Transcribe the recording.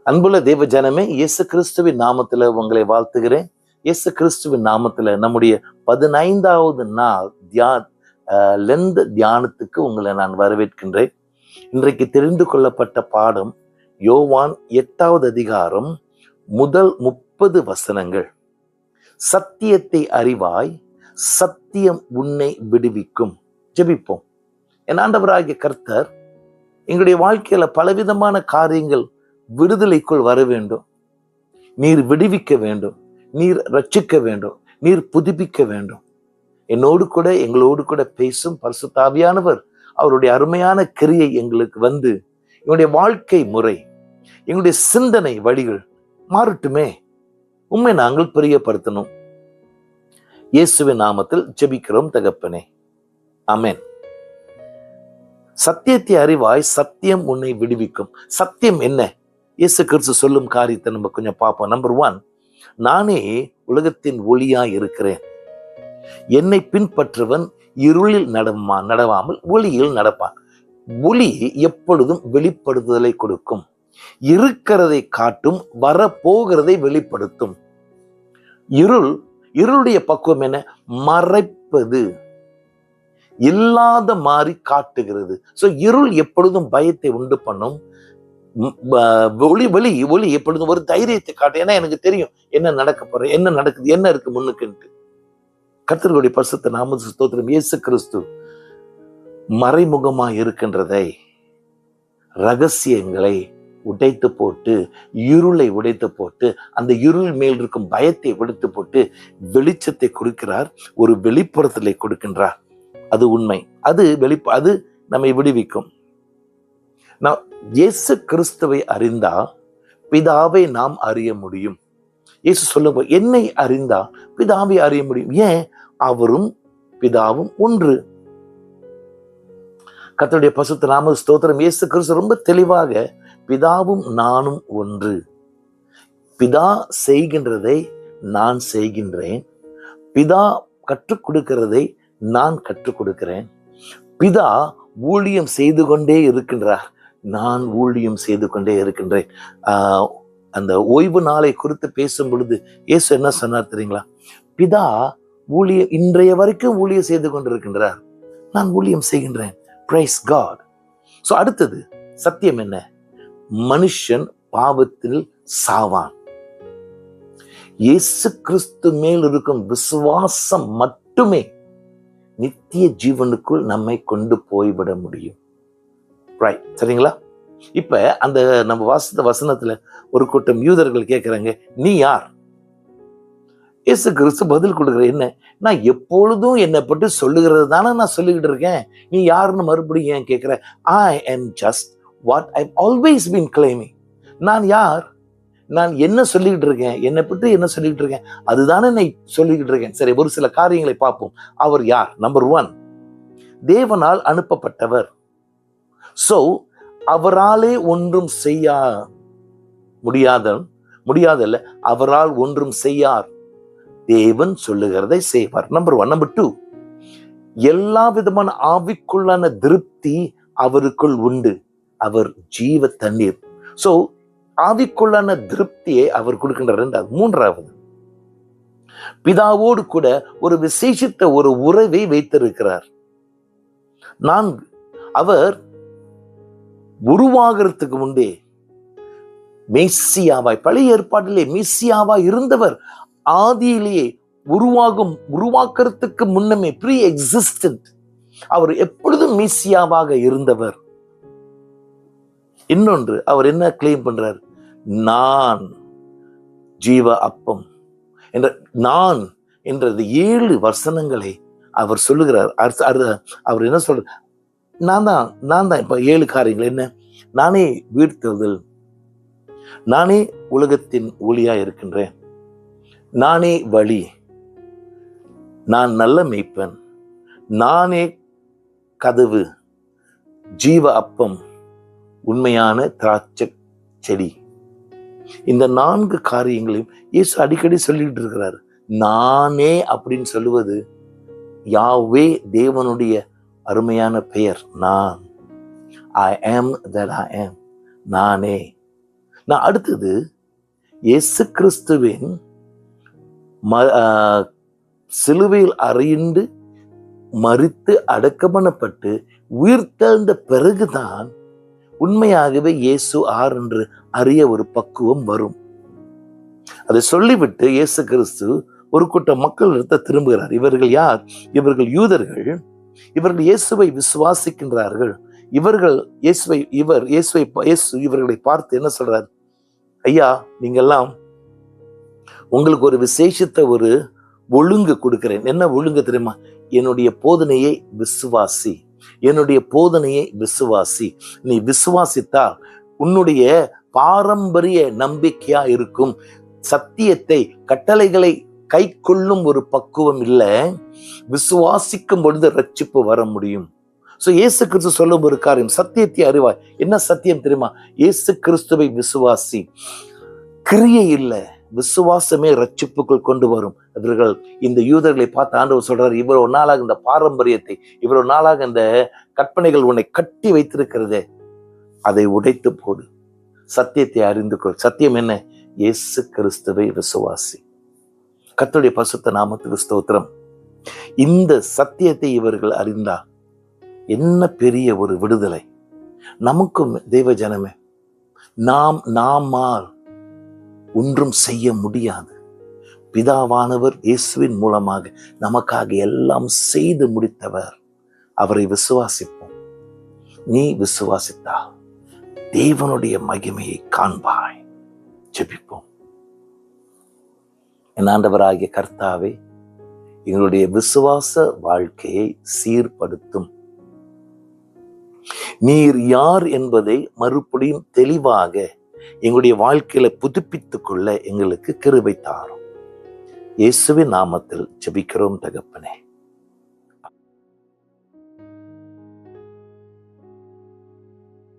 அன்புள்ள தேவ ஜனமே, இயேசு கிறிஸ்துவின் நாமத்துல உங்களை வாழ்த்துகிறேன். இயேசு கிறிஸ்துவின் நாமத்துல நம்முடைய 15வது நாள் லெந்த் தியானத்துக்கு உங்களை நான் வரவேற்கின்றேன். இன்றைக்கு தெரிந்து கொள்ளப்பட்ட பாடம் யோவான் 8வது அதிகாரம் முதல் 30 வசனங்கள். சத்தியத்தை அறிவாய், சத்தியம் உன்னை விடுவிக்கும். ஜெபிப்போம். என் ஆண்டவராகிய கர்த்தர், எங்களுடைய வாழ்க்கையில பலவிதமான காரியங்கள் விடுதலைக்குள் வர வேண்டும். நீர் விடுவிக்க வேண்டும், நீர் ரட்சிக்க வேண்டும், நீர் புதுப்பிக்க வேண்டும். என்னோடு கூட எங்களோடு கூட பேசும் பரிசுத்த ஆவியானவர் அவருடைய அருமையான கிரியை எங்களுக்கு வந்து எங்களுடைய வாழ்க்கை முறை, எங்களுடைய சிந்தனை வழிகள் மாறட்டுமே. உண்மை நாங்கள் பிரியப்படுத்தணும். இயேசுவின் நாமத்தில் ஜெபிக்கிறோம் தகப்பனே, ஆமென். சத்தியத்தை அறிவாய், சத்தியம் உன்னை விடுவிக்கும். சத்தியம் என்ன? இயேசு கிறிஸ்து சொல்லும் காரியத்தை நம்ம கொஞ்சம் பார்ப்போம். நம்பர் 1, நானே உலகத்தின் ஒளியாய் இருக்கிறேன். என்னை பின்பற்றுவன் இருளில் நடவாமல் ஒளியில் நடப்பான். ஒளி எப்பொழுதும் வெளிப்படுத்துதலை கொடுக்கும். இருக்கிறதை காட்டும், வரப்போகிறதை வெளிப்படுத்தும். இருளுடைய பக்குவம் என்ன? மறைப்பது, இல்லாத மாதிரி காட்டுகிறது. சோ இருள் எப்பொழுதும் பயத்தை உண்டு பண்ணும். ஒளி எப்பொழுதும் ஒரு தைரியத்தை காட்டும். ஏன்னா எனக்கு தெரியும் என்ன நடக்க போற, என்ன நடக்குது, என்ன இருக்கு முன்னுக்குன்ட்டு. கர்த்தருடைய பரிசுத்த நாமத்துக்கு ஸ்தோத்திரம். இயேசு கிறிஸ்து மறைமுகமா இருக்கின்றதை, ரகசியங்களை உடைத்து போட்டு, இருளை உடைத்து போட்டு, அந்த இருள் மேல் இருக்கும் பயத்தை உடைத்து போட்டு வெளிச்சத்தை கொடுக்கிறார். ஒரு வெளிப்புறத்திலே கொடுக்கின்றார். அது உண்மை. அது நம்மை விடுவிக்கும். இயேசு கிறிஸ்துவை அறிந்தா பிதாவை நாம் அறிய முடியும். இயேசு சொல்லுங்க, என்னை அறிந்தா பிதாவை அறிய முடியும். ஏன்? அவரும் பிதாவும் ஒன்று. கர்த்தருடைய பரிசுத்த நாம ஸ்தோத்திரம். இயேசு கிறிஸ்து ரொம்ப தெளிவாக, பிதாவும் நானும் ஒன்று. பிதா செய்கின்றதை நான் செய்கின்றேன், பிதா கற்றுக் கொடுக்கிறதை நான் கற்றுக் கொடுக்கிறேன். பிதா ஊழியம் செய்து கொண்டே இருக்கின்றார், நான் ஊழியம் செய்து கொண்டே இருக்கின்றேன். அந்த ஓய்வு நாளை குறித்து பேசும் பொழுது இயேசு என்ன சொன்னார் தெரியுங்களா? பிதா இன்றைய வரைக்கும் ஊழியம் செய்து கொண்டிருக்கின்றார், நான் ஊழியம் செய்கின்றேன். Price God. சோ அடுத்தது சத்தியம் என்ன? மனுஷன் பாவத்தில் சாவான். இயேசு கிறிஸ்து மேல் இருக்கும் விசுவாசம் மட்டுமே நித்திய ஜீவனுக்குள் நம்மை கொண்டு போய்விட முடியும். ரைட், சரிங்களா? இப்ப அந்த நம்ம வாசித்த வசனத்துல ஒரு கூட்டம் யூதர்கள் கேட்கிறாங்க, நீ யார்? இயேசு கிறிஸ்து பதில் கொடுக்குற, என்ன? நான் எப்பொழுதும் என்னை பற்றி சொல்லுகிறது தானே நான் சொல்லிக்கிட்டு இருக்கேன். நீ யாருன்னு மறுபடியும் ஏன் கேட்கிற? ஐ am just what I've always been claiming. நான் யார்? நான் என்ன சொல்லிக்கிட்டு இருக்கேன்? என்னை பற்றி என்ன சொல்லிக்கிட்டு இருக்கேன்? அதுதானே நான் சொல்லிக்கிட்டு இருக்கேன். சரி, ஒரு சில காரியங்களை பார்ப்போம். அவர் யார்? நம்பர் 1, தேவனால் அனுப்பப்பட்டவர். சோ அவராலே ஒன்றும் செய்ய முடியாதல்ல, அவரால் ஒன்றும் செய்யார். தேவன் சொல்லுகிறதை செய்வார். நம்பர் 1. நம்பர் 2, எல்லா விதமான ஆவிக்குள்ளான திருப்தி அவருக்குள் உண்டு. அவர் ஜீவ தண்ணீர். சோ ஆவிக்குள்ளான திருப்தியை அவர் கொடுக்கின்றார். 3வது, பிதாவோடு கூட ஒரு விசேஷித்த ஒரு உறவை வைத்திருக்கிறார். 4, அவர் உருவாகிறதுக்கு முன்பே மெஸ்ஸியாவாய், பழைய ஏற்பாட்டிலே மெஸ்ஸியாவாய் இருந்தவர். ஆதியிலேயே உருவாக்குறதுக்கு முன்னமே ப்ரீ எக்ஸிஸ்டன்ட். அவர் எப்பொழுதும் மெஸ்ஸியாவாக இருந்தவர். இன்னொன்று, அவர் என்ன கிளைம் பண்றார்? நான் ஜீவ அப்பம் என்ற, நான் என்றது 7 வசனங்களை அவர் சொல்லுகிறார். அவர் என்ன சொல்ற? நான் தான். இப்ப 7 காரியங்கள் என்ன? நானே வீழ்த்துதல், நானே உலகத்தின் ஒளியா இருக்கின்றேன், நானே வழி, நான் நல்ல மேய்ப்பன், நானே கதவு, ஜீவ அப்பம், உண்மையான திராட்சை செடி. இந்த 4 காரியங்களையும் இயேசு அடிக்கடி சொல்லிட்டு இருக்கிறார். நானே அப்படின்னு சொல்லுவது யாவே, தேவனுடைய அருமையான பெயர். நான், I am that I am. நானே. நான் அடுத்தது இயேசு கிறிஸ்துவின் சிலுவையில் அறையுண்டு மரித்து அடக்கமனப்பட்டு உயிர்த்தெழுந்த பிறகுதான் உண்மையாகவே இயேசு ஆர் என்று அறிய ஒரு பக்குவம் வரும். அதை சொல்லிவிட்டு இயேசு கிறிஸ்து ஒரு கூட்டம் மக்கள் திரும்புகிறார். இவர்கள் யார்? இவர்கள் யூதர்கள். இவர்கள் இயேசுவை விசுவாசிக்கின்றார்கள். இவர்கள் இயேசு இவர்களை பார்த்து என்ன சொல்றார்? ஐயா, நீங்கெல்லாம் உங்களுக்கு ஒரு விசேஷித்த ஒரு ஒழுங்கு கொடுக்கிறேன். என்ன ஒழுங்கு தெரியுமா? என்னுடைய போதனையை விசுவாசி, என்னுடைய போதனையை விசுவாசி. நீ விசுவாசித்தால் உன்னுடைய பாரம்பரிய நம்பிக்கையா இருக்கும். சத்தியத்தை, கட்டளைகளை கை கொள்ளும் ஒரு பக்குவம் இல்லை, விசுவாசிக்கும் பொழுது ரட்சிப்பு வர முடியும். சோ இயேசு கிறிஸ்து சொல்லும் ஒரு காரியம், சத்தியத்தை அறிவாய். என்ன சத்தியம் தெரியுமா? இயேசு கிறிஸ்துவை விசுவாசி. கிரியை இல்லை, விசுவாசமே ரட்சிப்புக்குள் கொண்டு வரும். அவர்கள் இந்த யூதர்களை பார்த்து ஆண்டவர் சொல்றாரு, இவ்வளவு நாளாக இந்த பாரம்பரியத்தை, இவ்வளவு நாளாக இந்த கற்பனைகள் உன்னை கட்டி வைத்திருக்கிறதே, அதை உடைத்து போடு, சத்தியத்தை அறிந்து கொள். சத்தியம் என்ன? இயேசு கிறிஸ்துவை விசுவாசி. கர்த்தருடைய பரிசுத்த நாமத்துக்கு ஸ்தோத்திரம். இந்த சத்தியத்தை இவர்கள் அறிந்தால் என்ன பெரிய ஒரு விடுதலை நமக்கும். தெய்வ ஜனமே, நாமால் ஒன்றும் செய்ய முடியாது. பிதாவானவர் இயேசுவின் மூலமாக நமக்காக எல்லாம் செய்து முடித்தவர். அவரை விசுவாசிப்போம். நீ விசுவாசித்தால் தேவனுடைய மகிமையை காண்பாய். ஜெபிப்போம். என் ஆண்டவராகிய கர்த்தாவே, எங்களுடைய விசுவாச வாழ்க்கையை சீர்படுத்தும். நீர் யார் என்பதை மறுபடியும் தெளிவாக எங்களுடைய வாழ்க்கையில புதுப்பித்துக் கொள்ள எங்களுக்கு கிருபை தாரும். இயேசுவின் நாமத்தில் ஜெபிக்கிறோம் தகப்பனே.